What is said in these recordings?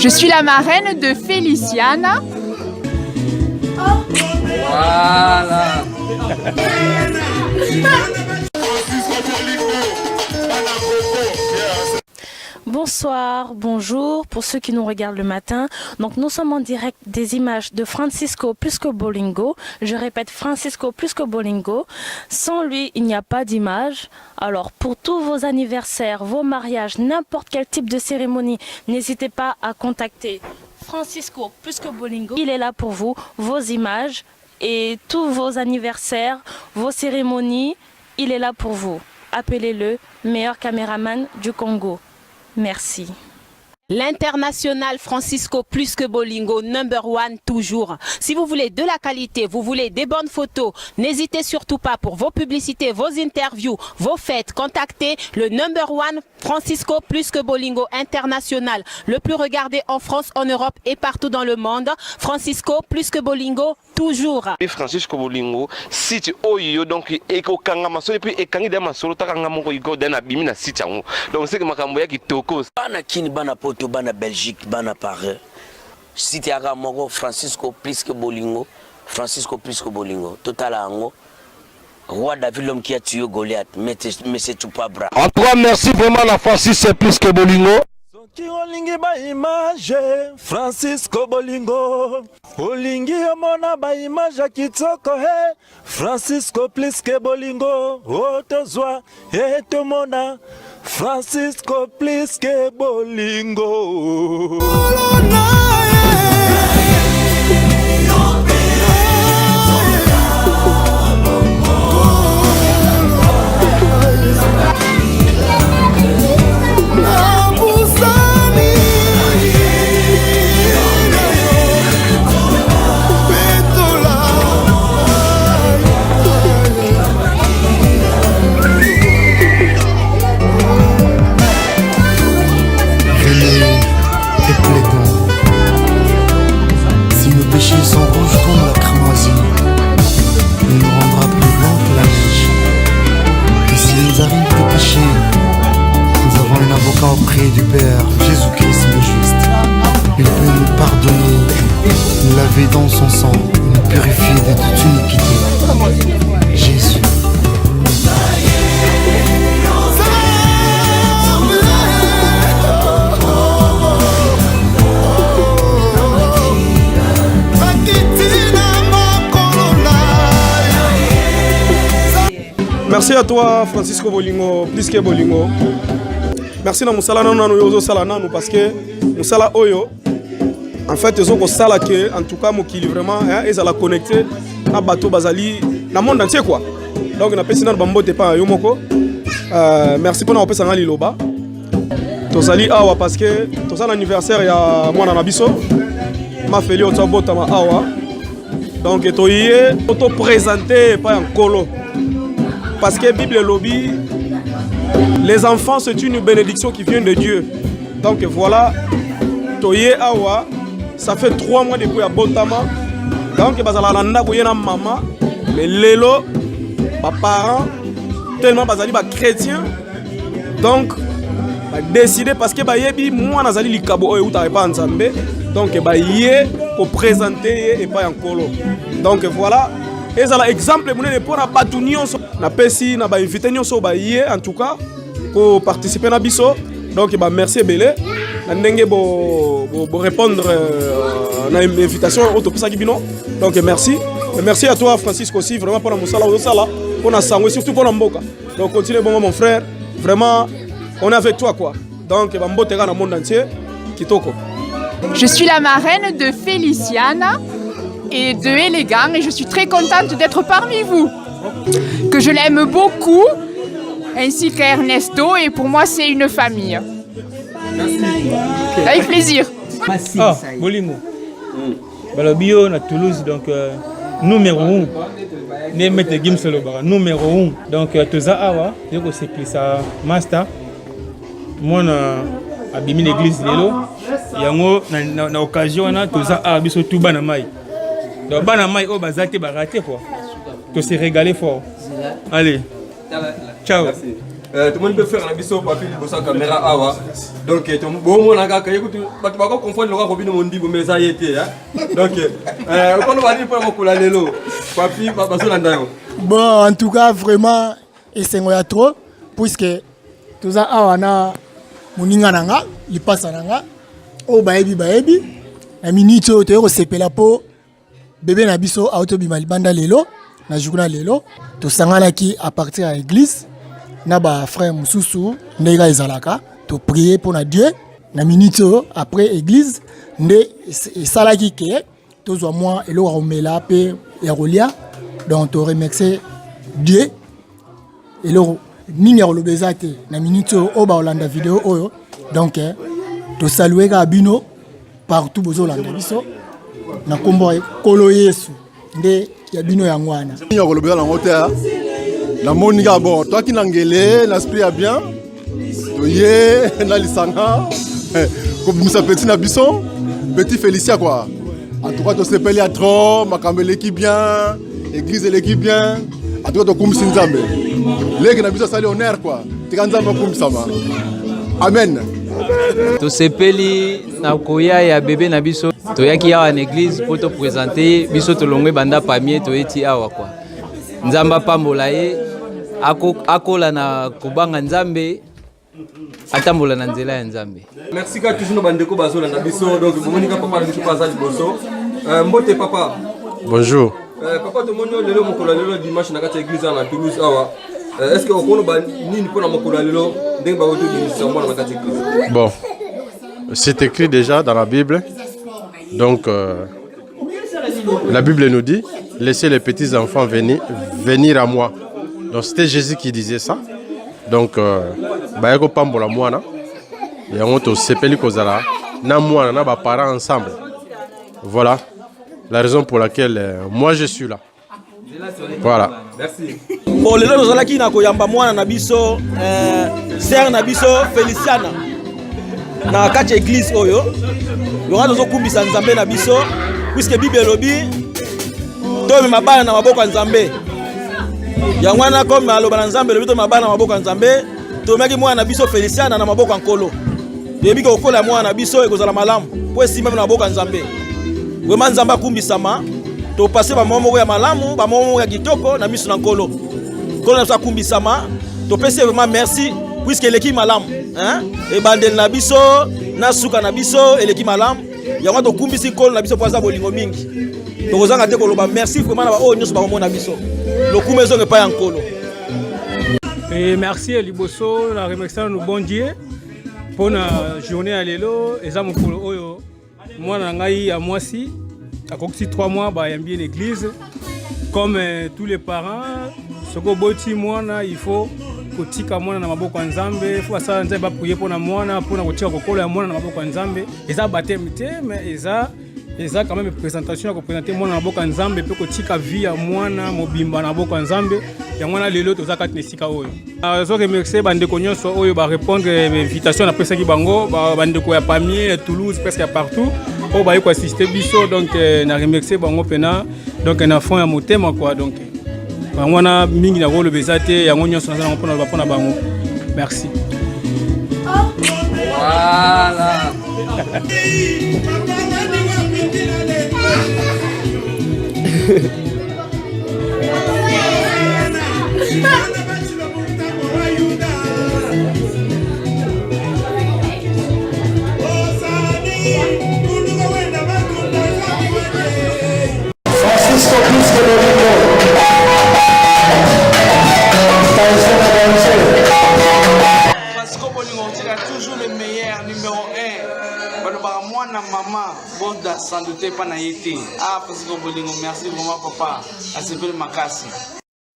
Je suis la marraine de Feliciana. Voilà. Bonsoir, bonjour pour ceux qui nous regardent le matin. Donc nous sommes en direct des images de Francisco Plusco Bolingo. Je répète, Francisco Plusco Bolingo. Sans lui, il n'y a pas d'image. Alors pour tous vos anniversaires, vos mariages, n'importe quel type de cérémonie, n'hésitez pas à contacter Francisco Plusco Bolingo. Il est là pour vous, vos images et tous vos anniversaires, vos cérémonies. Il est là pour vous. Appelez-le meilleur caméraman du Congo. Merci. L'international Francisco Plusco Bolingo, #1 toujours. Si vous voulez de la qualité, vous voulez des bonnes photos, n'hésitez surtout pas pour vos publicités, vos interviews, vos fêtes. Contactez le #1 Francisco Plusco Bolingo international. Le plus regardé en France, en Europe et partout dans le monde. Francisco Plusco Bolingo toujours. Francisco Bolingo, site oyo donc eko kanga masolo puis ekangi de masolo takanga moko igo dana bimina site yango. Donc c'est que makambo ya kitoko. Bana kini bana poto bana Belgique bana Paris. Site aga moko Francisco Plusco Bolingo, Francisco Plusco Bolingo. Total ango. Roi David l'homme qui a tué Goliath, mais c'est tout pas bras. En tout cas, merci vraiment la Francisco Plusco Bolingo. Soki olingi ba image Francisco Bolingo, olingi omona ba image kitoko he Francisco Plusco Bolingo, otozwa etomona Francisco Plusco Bolingo. Auprès du Père, Jésus-Christ le juste. Il peut nous pardonner, nous laver dans son sang, nous purifier de toute iniquité. Jésus. Merci à toi Francisco Bolingo, Plusco Bolingo. Merci na musala nanu nanu yozo sala nanu parce que musala oyo en fait ils ont sala que en tout cas mokili vraiment ils alla connecter na bateau bazali na monde entier quoi. Donc na pesi na bambote pa yo moko. Merci pour na opesa ngali loba. Tozali awa parce que tozali anniversaire ya mwana na biso. Ma feli otsa bota ma awa. Donc toyé auto présenter pas en colo. Parce que Bible lobby les enfants, c'est une bénédiction qui vient de Dieu. Donc voilà, Toye Awa, ça fait 3 mois depuis à Botama. Donc, bazala nanda koyena maman, mais lelo, mes parents, tellement bazali ba chrétien. Donc, ba décider parce que ba yebi moi nazali likabo oyo uta pas nzambe. Donc ba yé pour présenter et pas en colo. Donc voilà. Et ça l'exemple monene pour na batunion na pesi na ba inviter nyonso ba yé en tout cas pour participer à biso. Donc bah merci Belé. Na ndenge bo répondre à l'invitation auto pesa kibino. Donc merci. Et merci à toi Francisco aussi vraiment pour la musala au sala, pour na sango surtout pour la mboka. Donc continue bon mon frère. Vraiment on est avec toi quoi. Donc bah mbotera dans le monde entier kitoko. Je suis la marraine de Feliciana et de Élégant et je suis très contente d'être parmi vous. Que je l'aime beaucoup, ainsi qu'Ernesto, et pour moi c'est une famille. Merci. Okay. Avec plaisir. Ah, Bolingo. Balobio à Toulouse, donc numéro 1. Nemete Gimsolo, numéro 1. Donc Toza Awa, c'est plus ça, Master. Moi, à Bimi l'église Lelo, yango na occasion na Toza Awa, biso tout banamai. Donc banamai, oh, bazate baraté quoi. To se régaler fort. Allez, ciao. Merci. tout le monde peut faire un biseau papier pour sa caméra awa. Donc tout bon mon anga kay écoute pas confondre le Robin Mondi mais ça y était hein. Donc on va dire pour mon lelo. Papier pas so landa yo. Bon en tout cas vraiment et c'est ngoya trop puisque tout ça awa na moninga nanga, il passe nanga. O baebi na minute to yo sepela po bébé na biso auto bimali banda lelo na journal lelo to sangana ki à partir à l'église na ba frère mususu ndega ezalaka to prier pour na Dieu na minute après église nde salaki ke to zo moi elo romela pe ya rolia donc to remercier Dieu elo nini ya lobeza te na minute o ba olanda vidéo oyo donc to saluer ka bino partout bozo landa biso na kombo kolo Yesu nde ya bino ya ngwana ya kolobela na ngota na monika bon toi qui n'angele l'esprit a bien to ye na lisanga comme nous petit na biso petit Félicia quoi en tout cas to sepeli à trop makambele qui bien église l'équipe bien en tout cas to kumisi nzambe leki na biso sali honneur quoi tikanzamba kumisama amen. To sepeli na koya ya bébé na biso toyaki awa na église pour te présenter biso tolongwe banda pamier toyeti awa quoi nzamba pambola ye akola na kobanga nzambe atambola na nzela ya nzambe. Merci ka toujours bandeko bazola na biso donc monika papa na biso paza liboso mbote papa. Bonjour. Papa to monyo lelo mokolo lelo dimanche na kati église na Toulouse awa. Est-ce que okono ba nini pona mokolo lelo ndenge ba woto dimisa mwana na kati église? Bon. C'est écrit déjà dans la Bible. Donc la Bible nous dit laissez les petits enfants venir à moi. Donc c'était Jésus qui disait ça. Donc bayako pambola mwana yango to sepeli kozala na mwana na ba parents ensemble. Voilà la raison pour laquelle moi je suis là. Voilà. Merci. Bon lelo tozalaki na koyamba mwana na biso sœur na biso Feliciana na kati église oyo longa tozokumbisa nzambe na biso puisque Bible elobi to mabana na maboko ya nzambe ya mwana comme aloba na nzambe elobi to mabana na maboko ya nzambe to meki mwana na biso Feliciana na maboko ya nkolo yebi ko kola mwana na biso ekozala malamu po esimba na maboko ya nzambe vraiment nzamba kumbisama to passer ba momo ya malamu ba momo ya kitoko na miso na nkolo nkolo na kumbisama to pese vraiment merci puisque l'équipe malamu hein et bandel na biso na suka na biso eleki malamu yango to kumbisi nkolo na biso poza bolingo mingi to kozanga te koloba merci vraiment na ba o nyoso ba mona biso lokumu ezonge pa ya nkolo. Et merci à liboso la remerciant nous bon Dieu pour la journée à lelo eza mokolo oyo mwana ngai ya mwasi akoki 3 mois ba yambi l'église comme tous les parents soko boti mwana il faut kotika mwana na maboko ya nzambe faut asala nzambe ba prier pour na mwana pour na kotika kokolo ya mwana na maboko ya nzambe eza baptême te mais eza quand même présentation ya koprésenter mwana na maboko ya nzambe pe kotika vie ya mwana mobimba na maboko ya nzambe ya mwana lelo toza kati na esika oyo so remercier bandeko nyonso oyo ba répondre invitation na pesaki bango bandeko ya Pamiers ya Toulouse presque ya partout oyo baye ko assister biso donc na remercier bango pena donc na fond ya motema quoi donc bangwana mingi na rolo bezate yango nyonso na zango pona bango merci. Voilà. Francisco Bolingo, tu as toujours le meilleur numéro 1. Moi, maman, bon, sans doute pas na été. Ah, Francisco Bolingo, merci vraiment, papa. À ce peu de makasi.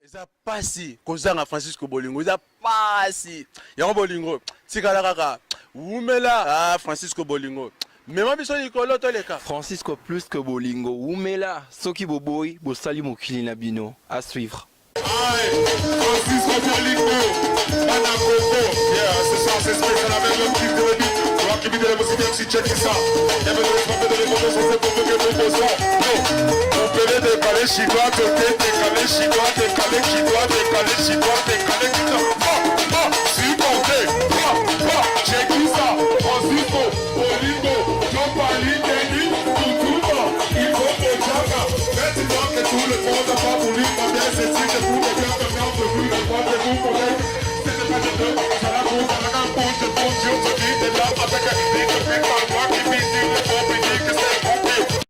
Eza pasi kozanga Francisco Bolingo eza pasi yango Bolingo tikala kaka umela ah Francisco Bolingo mema biso likolo to leka Francisco plus que Bolingo umela soki boboy bosali mokili na bino à suivre. Francisco Bolingo bana koko yeah ce soir c'est spécial avec le clip de beat rock qui vide les musiques si check ça et me respecte de les motos c'est pour que nous posons on peut les décaler chinois te décaler chinois décaler chinois décaler chinois décaler chinois Bolingo.